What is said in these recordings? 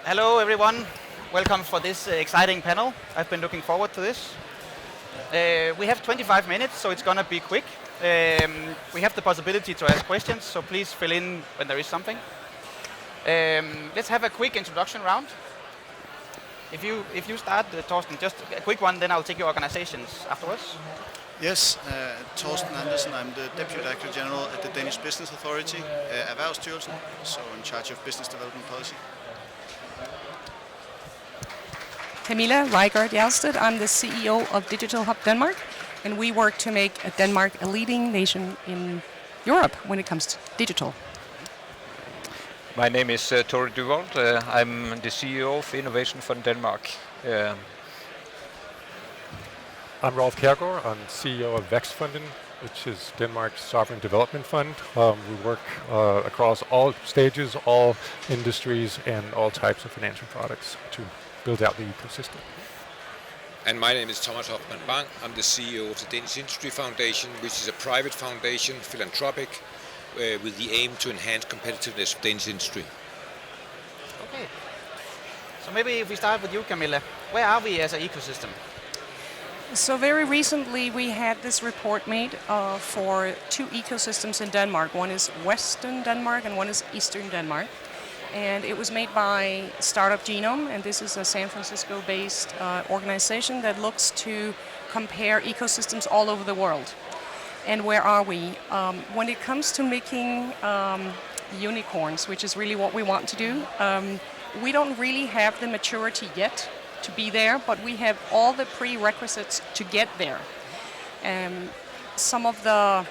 Hello everyone, welcome for this exciting panel. I've been looking forward to this. We have 25 minutes, so it's gonna be quick. We have the possibility to ask questions, so please fill in when there is something. Let's have a quick introduction round. If you start, Torsten, just a quick one, then I'll take your organizations afterwards. Yes, Torsten Andersen. I'm the Deputy Director General at the Danish Business Authority, Erhvervsstyrelsen, so in charge of business development policy. Camilla Rygaard-Hjalsted. I'm the CEO of Digital Hub Denmark, and we work to make Denmark a leading nation in Europe when it comes to digital. My name is Duvold. I'm the CEO of Innovation Fund Denmark. I'm Rolf Kjærgaard. I'm CEO of Vækstfonden, which is Denmark's sovereign development fund. We work across all stages, all industries, and all types of financial products to build out the ecosystem. And my name is Hofman-Bang. I'm the CEO of the Danish Industry Foundation, which is a private foundation, philanthropic, with the aim to enhance competitiveness of Danish industry. Okay. So maybe if we start with you, Camilla, where are we as an ecosystem? So very recently we had this report made for two ecosystems in Denmark. One is Western Denmark and one is Eastern Denmark. And it was made by Startup Genome, and this is a San Francisco-based organization that looks to compare ecosystems all over the world. And where are we? When it comes to making unicorns, which is really what we want to do, we don't really have the maturity yet to be there, but we have all the prerequisites to get there. Some of the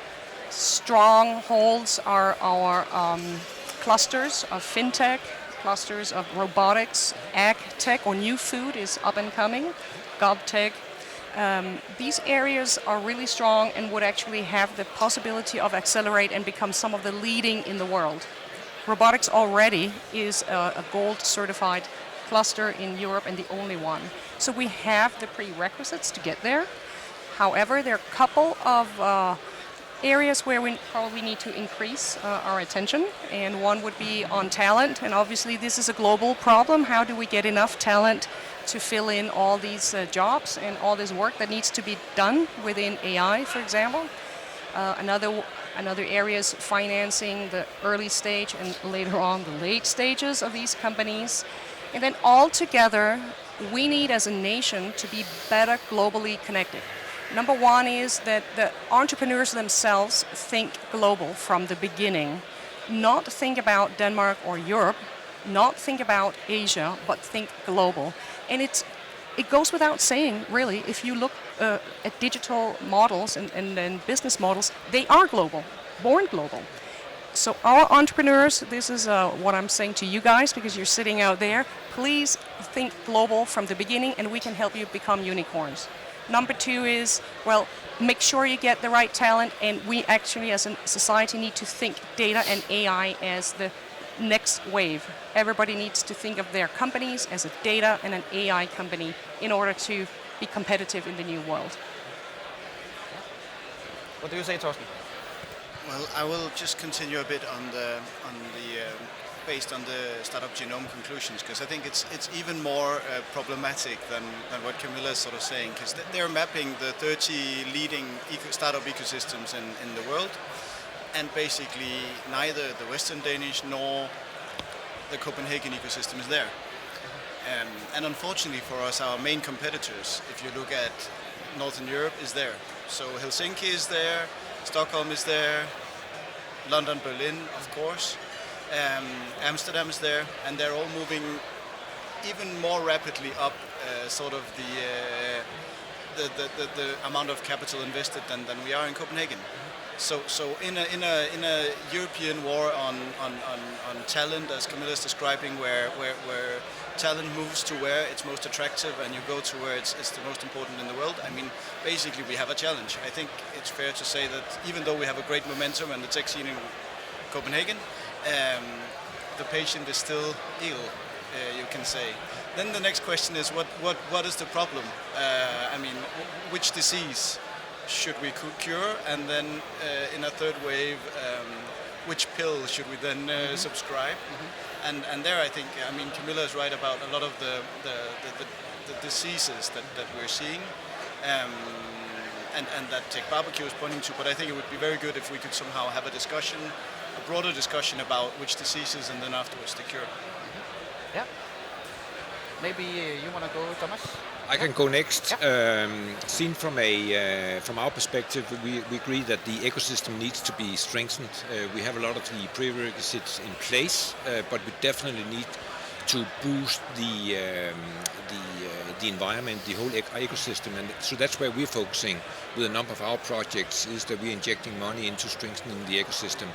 strongholds are our clusters of fintech, clusters of robotics, ag tech or new food is up and coming, GovTech. These areas are really strong and would actually have the possibility of accelerate and become some of the leading in the world. Robotics already is a gold certified cluster in Europe and the only one. So we have the prerequisites to get there. However, there are a couple of areas where we probably need to increase our attention, and one would be on talent, and obviously this is a global problem. How do we get enough talent to fill in all these jobs and all this work that needs to be done within AI, for example? Another area is financing the early stage and later on the late stages of these companies. And then all together, we need as a nation to be better globally connected. Number one is that the entrepreneurs themselves think global from the beginning. Not think about Denmark or Europe, not think about Asia, but think global. And it goes without saying, really, if you look at digital models and business models, they are global, born global. So our entrepreneurs, this is what I'm saying to you guys, because you're sitting out there, please think global from the beginning and we can help you become unicorns. Number two is, well, make sure you get the right talent, and we actually as a society need to think data and AI as the next wave. Everybody needs to think of their companies as a data and an AI company in order to be competitive in the new world. What do you say, Torsten? Well, I will just continue a bit on the based on the Startup Genome conclusions, because I think it's even more problematic than what Camilla is sort of saying, because they're mapping the 30 leading startup ecosystems in the world, and basically neither the Western Danish nor the Copenhagen ecosystem is there. And unfortunately for us, our main competitors, if you look at Northern Europe, is there. So Helsinki is there, Stockholm is there, London, Berlin, of course. Amsterdam is there, and they're all moving even more rapidly up sort of the amount of capital invested than we are in Copenhagen. So in a European war on talent, as Camilla is describing, where talent moves to where it's most attractive and you go to where it's the most important in the world, I mean, basically we have a challenge. I think it's fair to say that even though we have a great momentum and the tech scene in Copenhagen, the patient is still ill, you can say. Then the next question is, what is the problem? I mean, which disease should we cure? And then in a third wave, which pill should we then subscribe? And there I think, I mean, Camilla is right about a lot of the diseases that we're seeing. And that TechBBQ is pointing to, but I think it would be very good if we could somehow have a discussion, a broader discussion about which diseases and then afterwards the cure. Yeah. Maybe you want to go, Thomas? I can go next. Yeah. Seen from our perspective, we agree that the ecosystem needs to be strengthened. We have a lot of the prerequisites in place, but we definitely need to boost the environment, the whole ecosystem, and so that's where we're focusing with a number of our projects, is that we're injecting money into strengthening the ecosystem.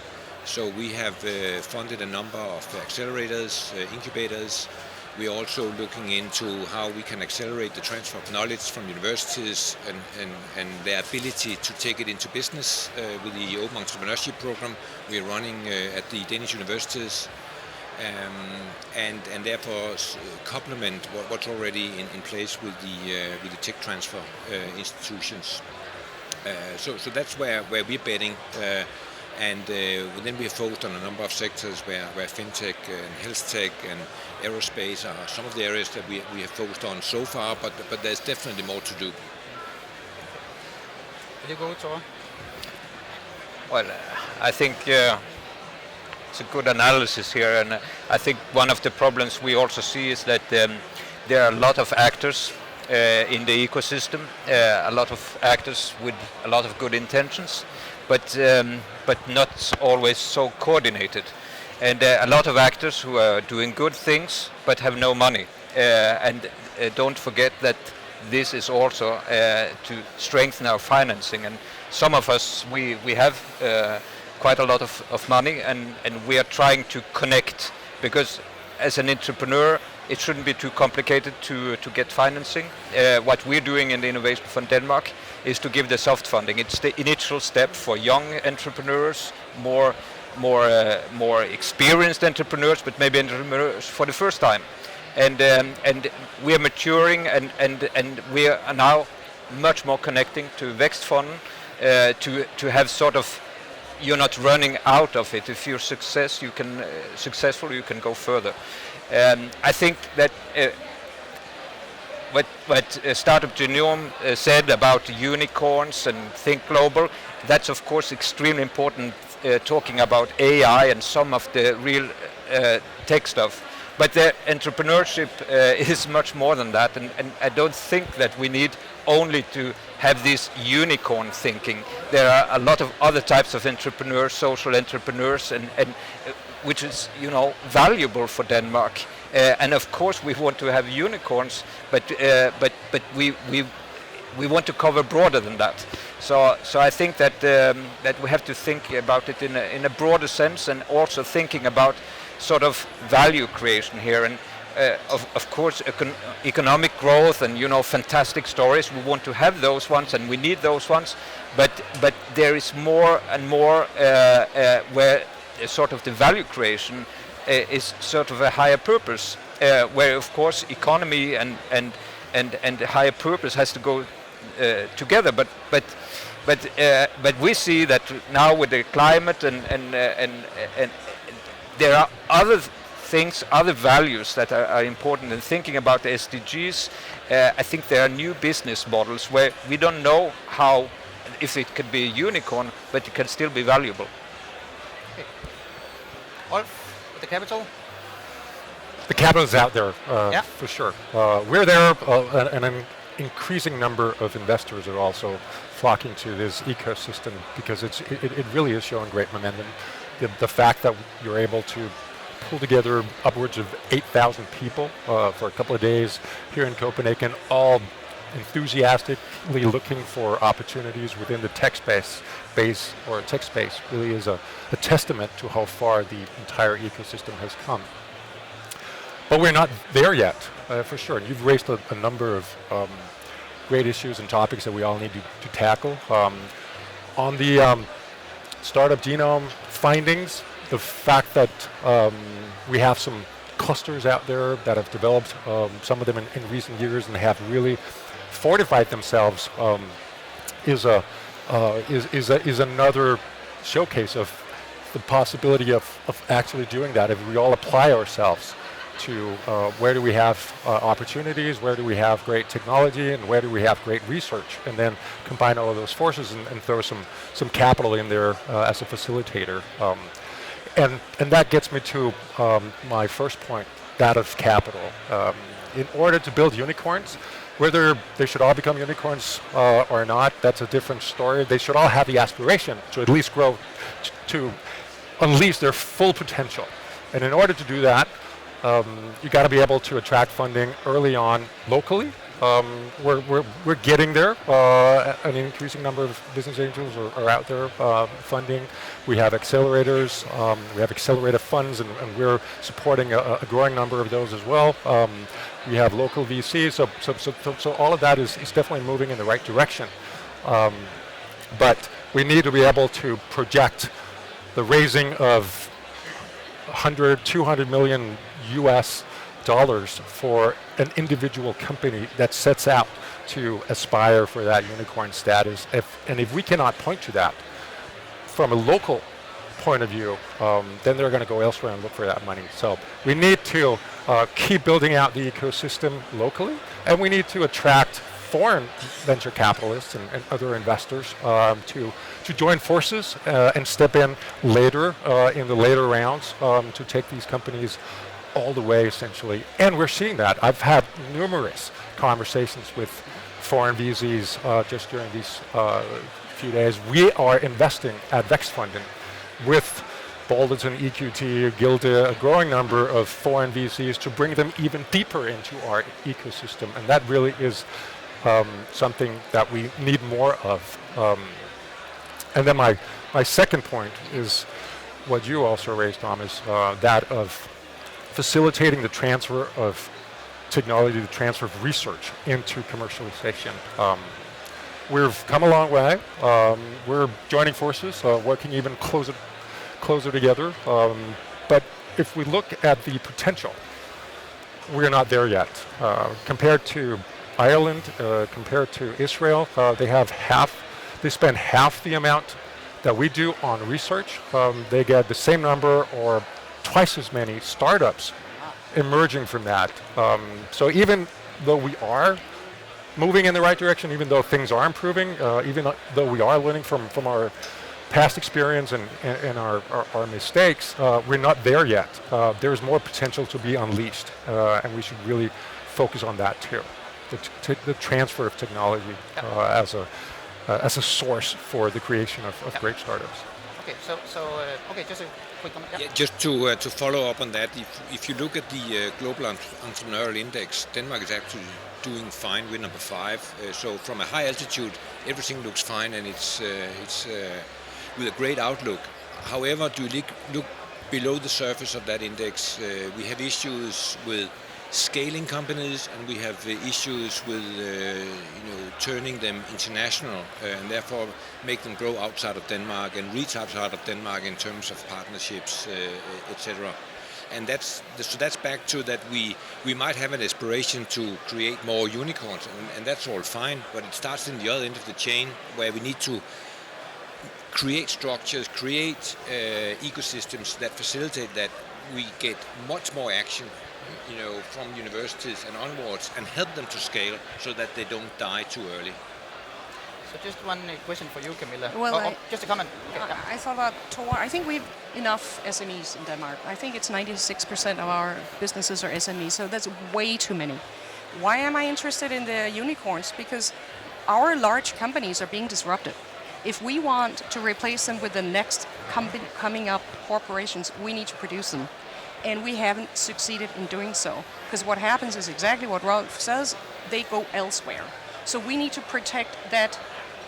So we have funded a number of accelerators, incubators. We're also looking into how we can accelerate the transfer of knowledge from universities and their ability to take it into business with the open entrepreneurship program we're running at the Danish universities. And therefore complement what's already in place with the tech transfer institutions. So that's where we're betting, and then we're focused on a number of sectors where fintech and health tech and aerospace are some of the areas that we have focused on so far, but there's definitely more to do. Will you go, Tor? Well, I think it's a good analysis here, and I think one of the problems we also see is that there are a lot of actors in the ecosystem, a lot of actors with a lot of good intentions, but not always so coordinated. And a lot of actors who are doing good things but have no money. And don't forget that this is also to strengthen our financing. And some of us, we have quite a lot of money, and we are trying to connect, because as an entrepreneur it shouldn't be too complicated to get financing. What we're doing in the Innovation Fund Denmark is to give the soft funding. It's the initial step for young entrepreneurs, more experienced entrepreneurs, but maybe entrepreneurs for the first time. And we are maturing, and we are now much more connecting to Vækstfonden to have sort of, you're not running out of it. If you're successful, you can go further. I think that what Startup Genome said about unicorns and think global, that's of course extremely important, talking about AI and some of the real tech stuff. But the entrepreneurship is much more than that, and I don't think that we need only to have this unicorn thinking. There are a lot of other types of entrepreneurs, social entrepreneurs, and which is, valuable for Denmark. And of course we want to have unicorns, but we want to cover broader than that. So I think that we have to think about it in a broader sense, and also thinking about sort of value creation here, and of course economic growth and fantastic stories. We want to have those ones, and we need those ones, but there is more and more where sort of the value creation is sort of a higher purpose, where of course economy and higher purpose has to go together, but we see that now with the climate and there are other things, other values that are important in thinking about the SDGs. I think there are new business models where we don't know if it could be a unicorn, but it can still be valuable. Okay. Rolf, the capital? The capital is out there, Yeah. for sure. We're there, and an increasing number of investors are also flocking to this ecosystem, because it really is showing great momentum. The fact that you're able to pull together upwards of 8,000 people for a couple of days here in Copenhagen, all enthusiastically looking for opportunities within the tech space, really is a testament to how far the entire ecosystem has come. But we're not there yet, for sure. And you've raised a number of great issues and topics that we all need to tackle. On the Startup Genome findings, the fact that we have some clusters out there that have developed, some of them in recent years, and have really fortified themselves, is another showcase of the possibility of actually doing that, if we all apply ourselves to where do we have opportunities, where do we have great technology, and where do we have great research, and then combine all of those forces and throw some capital in there as a facilitator. And that gets me to my first point, that of capital. In order to build unicorns, whether they should all become unicorns or not, that's a different story. They should all have the aspiration to at least grow to unleash their full potential. And in order to do that, you got to be able to attract funding early on locally. We're getting there. An increasing number of business angels are out there funding. We have accelerators, we have accelerator funds, and we're supporting a growing number of those as well. We have local VCs, so all of that is definitely moving in the right direction. But we need to be able to project the raising of 100, 200 million US dollars for an individual company that sets out to aspire for that unicorn status. If we cannot point to that from a local point of view, then they're going to go elsewhere and look for that money. So we need to keep building out the ecosystem locally, and we need to attract foreign venture capitalists and other investors to join forces and step in later in the later rounds to take these companies all the way, essentially. And we're seeing that. I've had numerous conversations with foreign VCs just during these few days. We are investing at Vækstfonden with Balderton, EQT, Gilde, a growing number of foreign VCs to bring them even deeper into our ecosystem. And that really is something that we need more of. And then my second point is what you also raised, Thomas, that of facilitating the transfer of technology, the transfer of research into commercialization. We've come a long way. We're joining forces, working even closer together. But if we look at the potential, we're not there yet. Compared to Ireland, compared to Israel, they spend half the amount that we do on research. They get the same number or twice as many startups emerging from that. So even though we are moving in the right direction, even though things are improving, even though we are learning from our past experience and our mistakes, we're not there yet. There's more potential to be unleashed, and we should really focus on that too. The transfer of technology as a source for the creation of great startups. Okay, okay, just a quick comment. Yeah, just to follow up on that, if you look at the Global Entrepreneurial Index, Denmark is actually doing fine. We're number 5. So from a high altitude, everything looks fine, and it's with a great outlook. However, do you look below the surface of that index? We have issues with scaling companies, and we have issues with turning them international, and therefore make them grow outside of Denmark and reach outside of Denmark in terms of partnerships, etc. And that's back to that we might have an aspiration to create more unicorns, and that's all fine, but it starts in the other end of the chain where we need to create structures, create ecosystems that facilitate that we get much more action from universities and onwards, and help them to scale so that they don't die too early. So just one question for you, Camilla. Well, just a comment. Okay, I thought about Tor. I think we've enough SMEs in Denmark. I think it's 96% of our businesses are SMEs, so that's way too many. Why am I interested in the unicorns? Because our large companies are being disrupted. If we want to replace them with the next coming up corporations, we need to produce them. And we haven't succeeded in doing so. Because what happens is exactly what Rolf says, they go elsewhere. So we need to protect that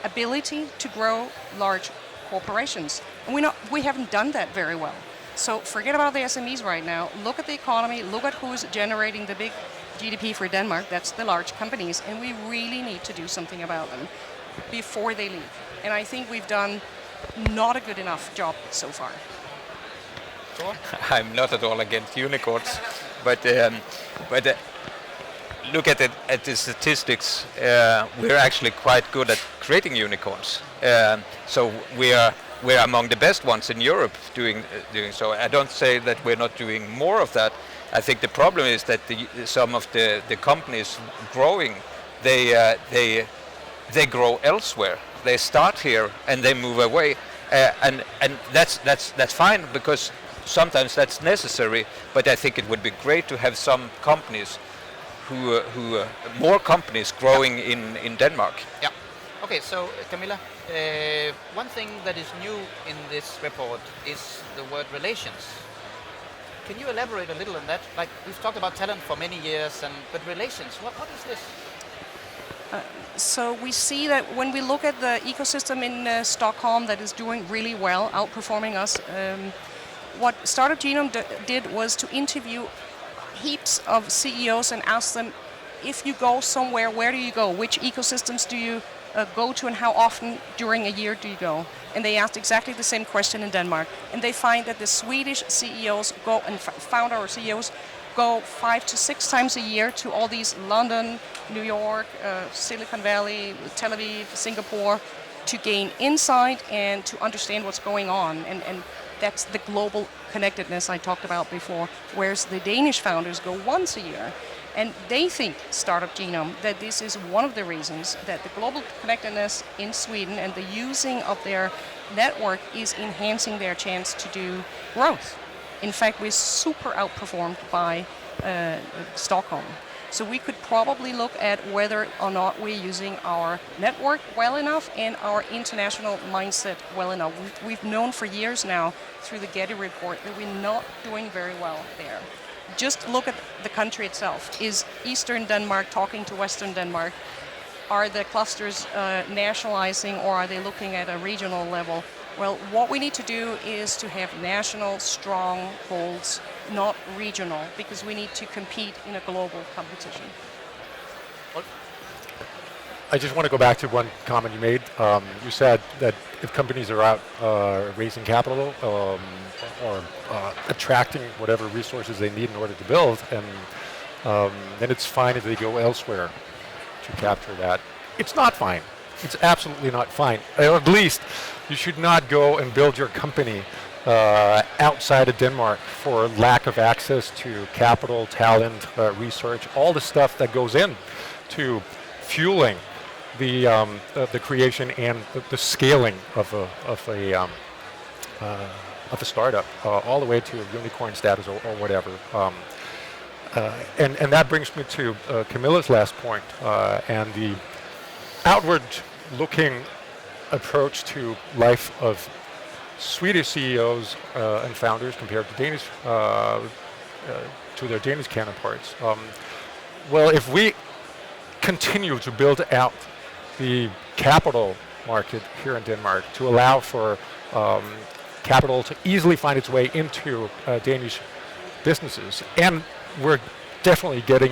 ability to grow large corporations. And we haven't done that very well. So forget about the SMEs right now. Look at the economy, look at who's generating the big GDP for Denmark, that's the large companies, and we really need to do something about them before they leave. And I think we've done not a good enough job so far. I'm not at all against unicorns, but look at the statistics. We're actually quite good at creating unicorns. So we we're among the best ones in Europe doing so. I don't say that we're not doing more of that. I think the problem is that some of the companies growing, they grow elsewhere. They start here and they move away, and that's fine, because sometimes that's necessary. But I think it would be great to have some companies more companies growing in Denmark. Yeah. Okay, so Camilla, one thing that is new in this report is the word relations. Can you elaborate a little on that? Like, we've talked about talent for many years, but relations, what is this? So we see that when we look at the ecosystem in Stockholm that is doing really well, outperforming us, what Startup Genome did was to interview heaps of CEOs and ask them, if you go somewhere, where do you go? Which ecosystems do you go to, and how often during a year do you go? And they asked exactly the same question in Denmark. And they find that the Swedish CEOs go, and founder or CEOs go 5 to 6 times a year to all these London, New York, Silicon Valley, Tel Aviv, Singapore, to gain insight and to understand what's going on. And that's the global connectedness I talked about before, whereas the Danish founders go once a year. And they think, Startup Genome, that this is one of the reasons that the global connectedness in Sweden and the using of their network is enhancing their chance to do growth. In fact, we're super outperformed by Stockholm. So we could probably look at whether or not we're using our network well enough and our international mindset well enough. We've known for years now through the Getty report that we're not doing very well there. Just look at the country itself. Is Eastern Denmark talking to Western Denmark? Are the clusters nationalizing, or are they looking at a regional level? Well, what we need to do is to have national strongholds, not regional, because we need to compete in a global competition. I just want to go back to one comment you made. You said that if companies are out raising capital or attracting whatever resources they need in order to build, and then it's fine if they go elsewhere to capture that. It's not fine. It's absolutely not fine. Or at least you should not go and build your company outside of Denmark for lack of access to capital, talent, research, all the stuff that goes in to fueling the creation and the scaling of a startup, all the way to unicorn status or whatever. And that brings me to Camilla's last point, and the outward-looking approach to life of Swedish CEOs and founders compared to Danish to their Danish counterparts. Well, if we continue to build out the capital market here in Denmark to allow for capital to easily find its way into Danish businesses, and we're definitely getting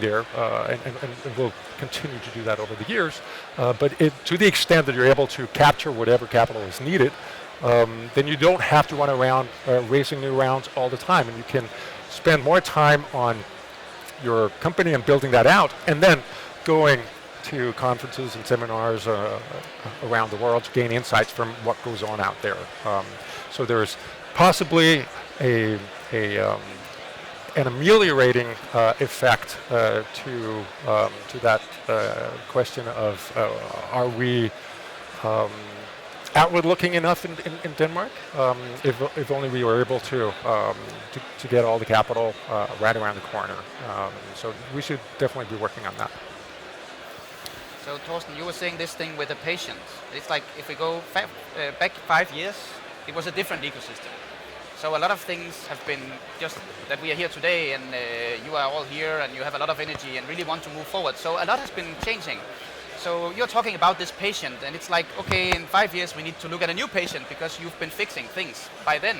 there, and we'll continue to do that over the years. But to the extent that you're able to capture whatever capital is needed, then you don't have to run around raising new rounds all the time, and you can spend more time on your company and building that out, and then going to conferences and seminars around the world to gain insights from what goes on out there. So there's possibly an ameliorating effect to that question of are we outward-looking enough in Denmark? If only we were able to get all the capital right around the corner. So we should definitely be working on that. So Torsten, you were saying this thing with the patience. It's like if we go back 5 years, it was a different ecosystem. So a lot of things have been just that we are here today, and you are all here and you have a lot of energy and really want to move forward. So a lot has been changing. So you're talking about this patient, and it's like, okay, in 5 years we need to look at a new patient because you've been fixing things by then.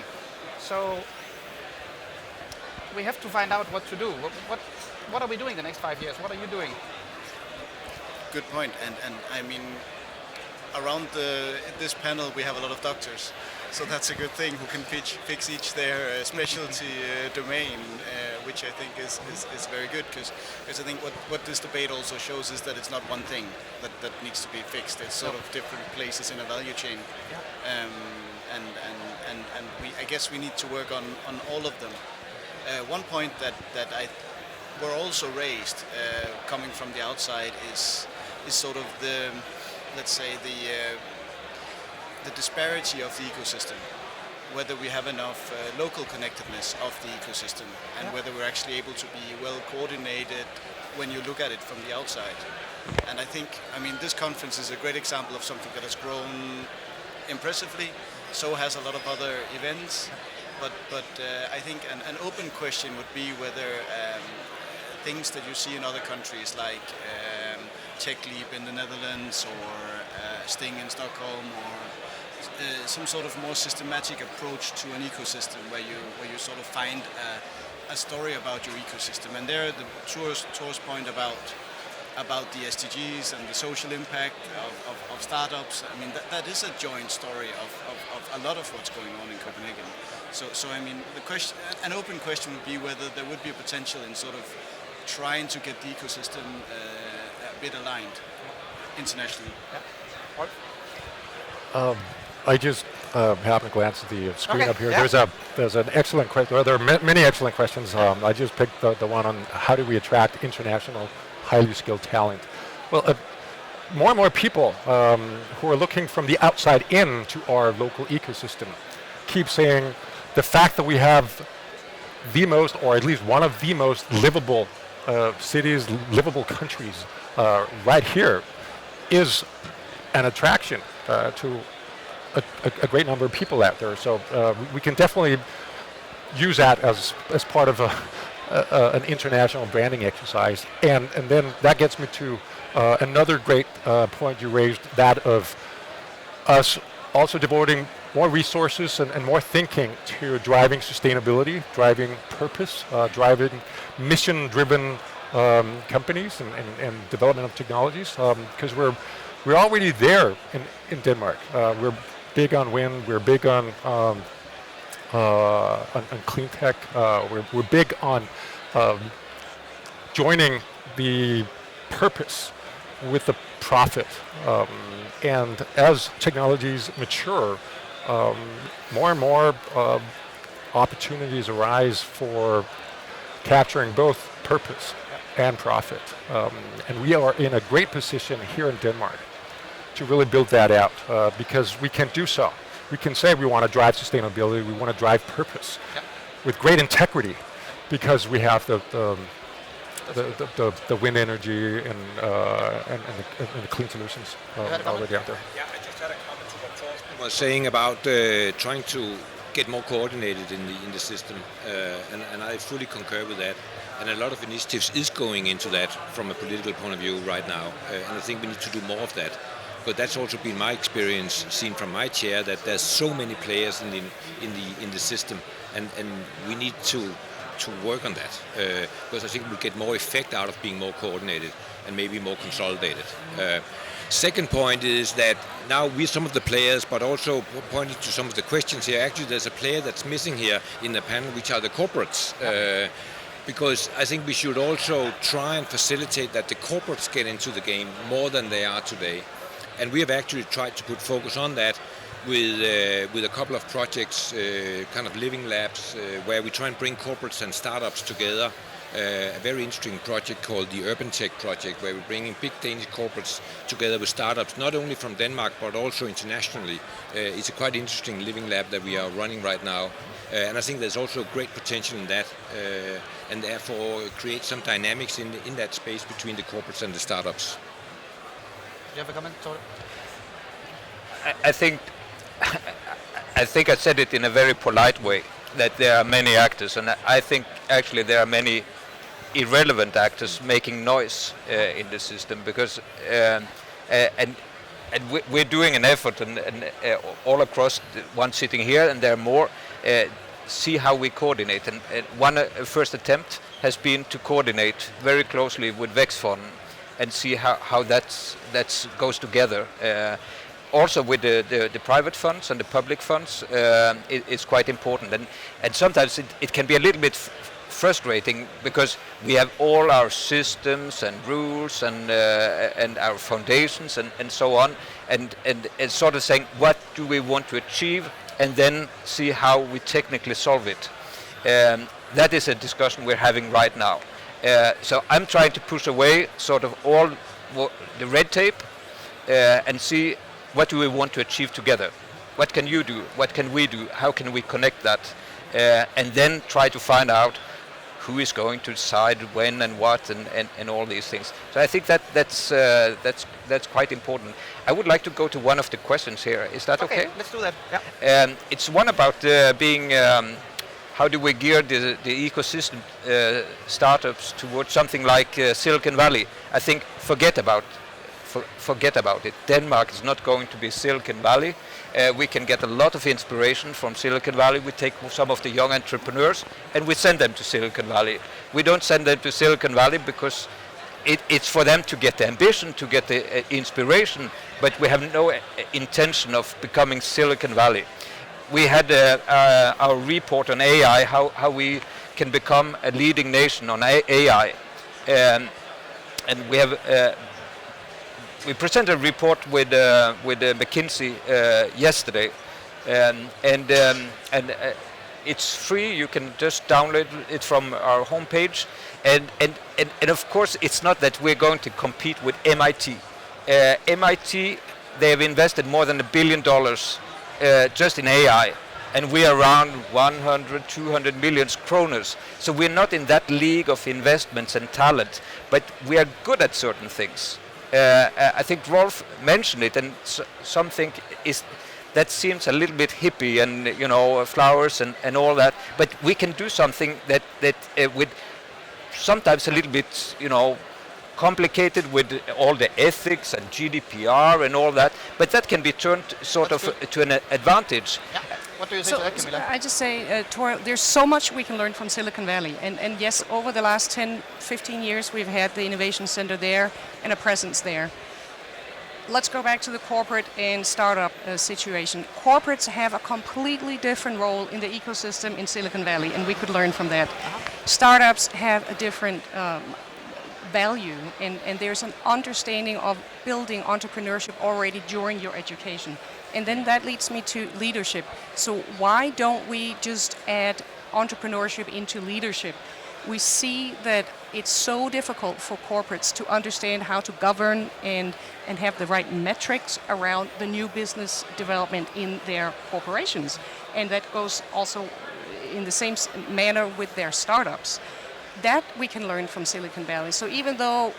So we have to find out what to do. What are we doing the next 5 years? What are you doing? Good point. And I mean, around this panel we have a lot of doctors, So that's a good thing. Who can fix each their specialty domain, which I think is very good, because I think what this debate also shows is that it's not one thing that needs to be fixed. It's sort of different places in a value chain, and I guess we need to work on all of them. One point that I were also raised coming from the outside is sort of the, let's say, the disparity of the ecosystem, whether we have enough local connectedness of the ecosystem, and whether we're actually able to be well coordinated when you look at it from the outside. And I think, I mean, this conference is a great example of something that has grown impressively. So has a lot of other events, but I think an open question would be whether things that you see in other countries like TechLeap in the Netherlands or Sting in Stockholm, or some sort of more systematic approach to an ecosystem where you sort of find a story about your ecosystem. And there the tour's point about the SDGs and the social impact of startups. I mean, that is a joint story of a lot of what's going on in Copenhagen. So I mean, an open question would be whether there would be a potential in sort of trying to get the ecosystem a bit aligned internationally. I just happened to glance at the screen up here. Yeah. There's an excellent question. Well, there are many excellent questions. I just picked the one on how do we attract international highly skilled talent. Well, more and more people who are looking from the outside in to our local ecosystem keep saying the fact that we have the most, or at least one of the most livable cities, livable countries right here is an attraction to a great number of people out there. So we can definitely use that as part of an international branding exercise. And then that gets me to another great point you raised, that of us also devoting more resources and more thinking to driving sustainability, driving purpose, driving mission-driven companies and development of technologies, because we're already there in Denmark. We're big on wind, we're big on clean tech, we're big on joining the purpose with the profit. And as technologies mature, more and more opportunities arise for capturing both purpose and profit. And we are in a great position here in Denmark to really build that out, because we can do so. We can say we want to drive sustainability, we want to drive purpose with great integrity, because we have the wind energy and the clean solutions already out there. Yeah, I just had a comment to what Torsten was saying about trying to get more coordinated in the system, and I fully concur with that. And a lot of initiatives is going into that from a political point of view right now, and I think we need to do more of that. But that's also been my experience, seen from my chair, that there's so many players in the system, and we need to work on that, because I think we'll get more effect out of being more coordinated and maybe more consolidated. Second point is that now we're some of the players, but also pointing to some of the questions here. Actually, there's a player that's missing here in the panel, which are the corporates. Because I think we should also try and facilitate that the corporates get into the game more than they are today. And we have actually tried to put focus on that with a couple of projects, kind of living labs, where we try and bring corporates and startups together. A very interesting project called the Urban Tech project, where we're bringing big Danish corporates together with startups, not only from Denmark, but also internationally. It's a quite interesting living lab that we are running right now. And I think there's also great potential in that, and therefore create some dynamics in that space between the corporates and the startups. Do you have a comment, Torsten? I think I said it in a very polite way, that there are many actors, and I think actually there are many irrelevant actors making noise in the system, because we're doing an effort and all across the one sitting here, and there are more. See how we coordinate, and one first attempt has been to coordinate very closely with Vækstfonden and see how that goes together. also with the private funds and the public funds, it's quite important. And sometimes it can be a little bit frustrating because we have all our systems and rules and our foundations and so on, and sort of saying what do we want to achieve, and then see how we technically solve it. That is a discussion we're having right now. So I'm trying to push away sort of all the red tape and see what do we want to achieve together. What can you do? What can we do? How can we connect that? And then try to find out who is going to decide when and what and all these things. So I think that's quite important. I would like to go to one of the questions here. Is that okay? Let's do that. Yeah. It's one about being. How do we gear the ecosystem startups towards something like Silicon Valley? I think forget about it. Denmark is not going to be Silicon Valley. We can get a lot of inspiration from Silicon Valley. We take some of the young entrepreneurs and we send them to Silicon Valley. We don't send them to Silicon Valley because it's for them to get the ambition, to get the inspiration, but we have no intention of becoming Silicon Valley. We had our report on AI, how we can become a leading nation on AI. And we have we presented a report with McKinsey yesterday, and it's free. You can just download it from our homepage, and of course it's not that we're going to compete with MIT. MIT, they have invested more than $1 billion just in AI, and we are around 100, 200 million kroners. So we're not in that league of investments and talent, but we are good at certain things. I think Rolf mentioned it, and something is that seems a little bit hippie and flowers and all that. But we can do something that with sometimes a little bit complicated with all the ethics and GDPR and all that. But that can be turned sort of to an advantage. Yeah. What do you think of that, Camilla? I just say, Tor, there's so much we can learn from Silicon Valley. And yes, over the last 10, 15 years, we've had the Innovation Center there and a presence there. Let's go back to the corporate and startup situation. Corporates have a completely different role in the ecosystem in Silicon Valley, and we could learn from that. Startups have a different value, and there's an understanding of building entrepreneurship already during your education. And then that leads me to leadership. So why don't we just add entrepreneurship into leadership? We see that it's so difficult for corporates to understand how to govern and have the right metrics around the new business development in their corporations. And that goes also in the same manner with their startups. That we can learn from Silicon Valley. So even though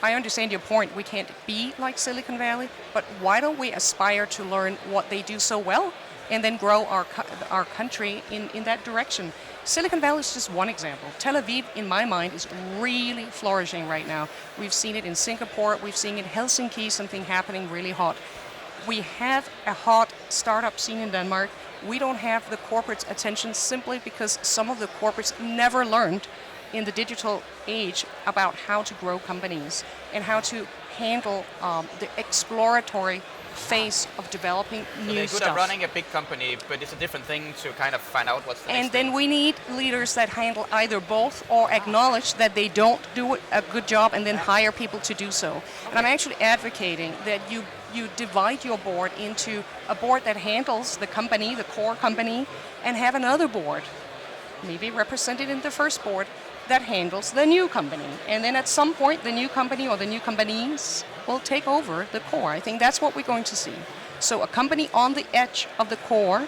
I understand your point, we can't be like Silicon Valley, but why don't we aspire to learn what they do so well and then grow our country in that direction? Silicon Valley is just one example. Tel Aviv, in my mind, is really flourishing right now. We've seen it in Singapore, we've seen in Helsinki, something happening really hot. We have a hot startup scene in Denmark. We don't have the corporates' attention simply because some of the corporates never learned in the digital age about how to grow companies and how to handle the exploratory phase of developing new they're good stuff. at running a big company, but it's a different thing to kind of find out what's the next And then thing. we need leaders that handle either both or acknowledge that they don't do a good job and then hire people to do so. Okay. And I'm actually advocating that you divide your board into a board that handles the company, the core company, and have another board, maybe represented in the first board, that handles the new company. And then at some point, the new company or the new companies will take over the core. I think that's what we're going to see. So a company on the edge of the core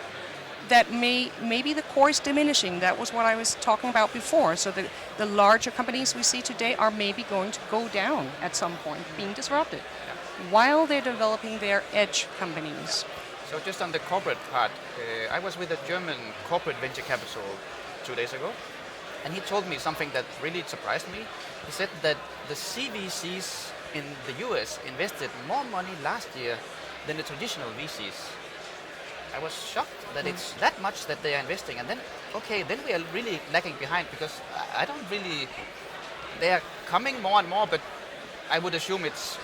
that maybe the core is diminishing. That was what I was talking about before. So the larger companies we see today are maybe going to go down at some point, being disrupted, while they're developing their edge companies. So just on the corporate part, I was with a German corporate venture capital 2 days ago, and he told me something that really surprised me. He said that the CVCs in the US invested more money last year than the traditional VCs. I was shocked that it's that much that they are investing, and then we are really lagging behind because I don't really. They are coming more and more, but I would assume it's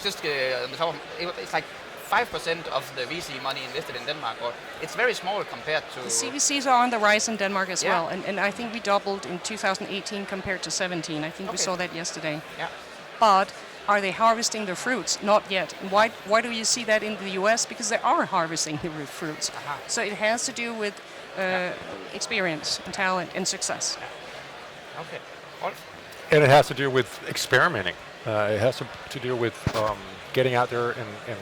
just on the top of, it's like 5% of the VC money invested in Denmark, or it's very small compared to... The CVCs are on the rise in Denmark as Yeah. well, and I think we doubled in 2018 compared to 17. I think we Okay. saw that yesterday. Yeah. But are they harvesting the fruits? Not yet. And why do you see that in the US? Because they are harvesting the fruits. So it has to do with experience and talent and success. Okay. Rolf? And it has to do with experimenting. It has to do with getting out there and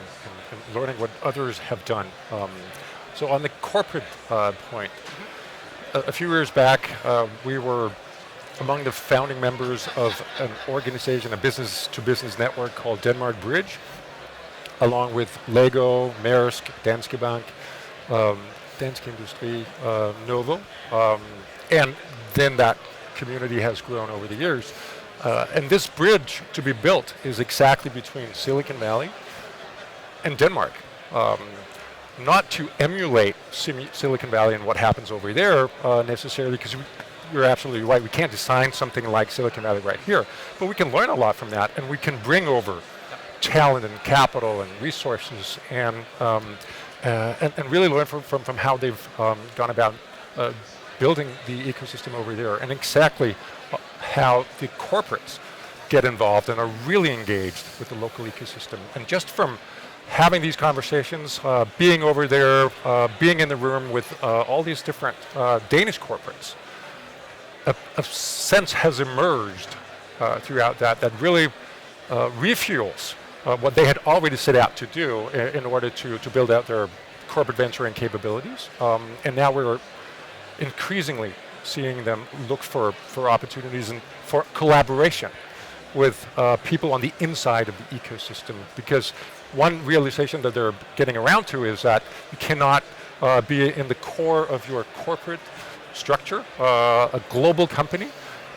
learning what others have done. So on the corporate point, a few years back, we were among the founding members of an organization, a business-to-business network called Denmark Bridge, along with Lego, Maersk, Danske Bank, Dansk Industri, Novo, and then that community has grown over the years. And this bridge to be built is exactly between Silicon Valley and Denmark. Not to emulate Silicon Valley and what happens over there necessarily, because you're absolutely right, we can't design something like Silicon Valley right here, but we can learn a lot from that, and we can bring over talent and capital and resources and really learn from how they've gone about building the ecosystem over there, and exactly how the corporates get involved and are really engaged with the local ecosystem. And just from having these conversations, being over there, being in the room with all these different Danish corporates, a sense has emerged throughout that really refuels what they had already set out to do in order to build out their corporate venturing capabilities. And now we're increasingly seeing them look for opportunities and for collaboration with people on the inside of the ecosystem, because one realization that they're getting around to is that you cannot be in the core of your corporate structure, a global company,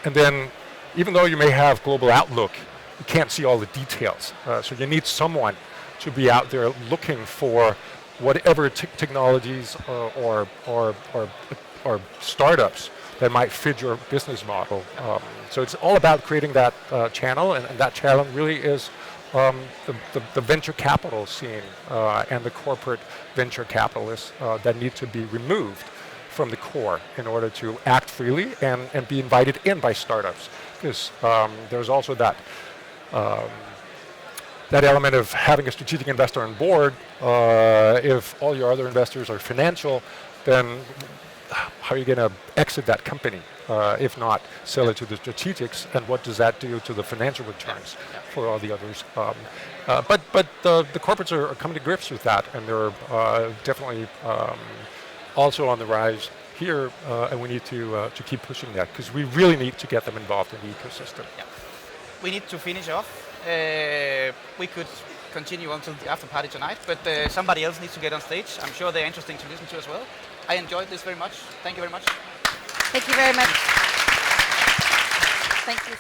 and then even though you may have global outlook, you can't see all the details. So you need someone to be out there looking for whatever technologies or startups that might fit your business model. So it's all about creating that channel, and that channel really is the venture capital scene and the corporate venture capitalists that need to be removed from the core in order to act freely and be invited in by startups. Because there's also that element of having a strategic investor on board. If all your other investors are financial, then how are you going to exit that company? If not, sell it to the strategics, and what does that do to the financial returns for all the others? But the corporates are coming to grips with that, and they're definitely also on the rise here, and we need to keep pushing that, because we really need to get them involved in the ecosystem. Yeah. We need to finish off. We could continue until the after party tonight, but somebody else needs to get on stage. I'm sure they're interesting to listen to as well. I enjoyed this very much. Thank you very much. Thank you very much. Thank you.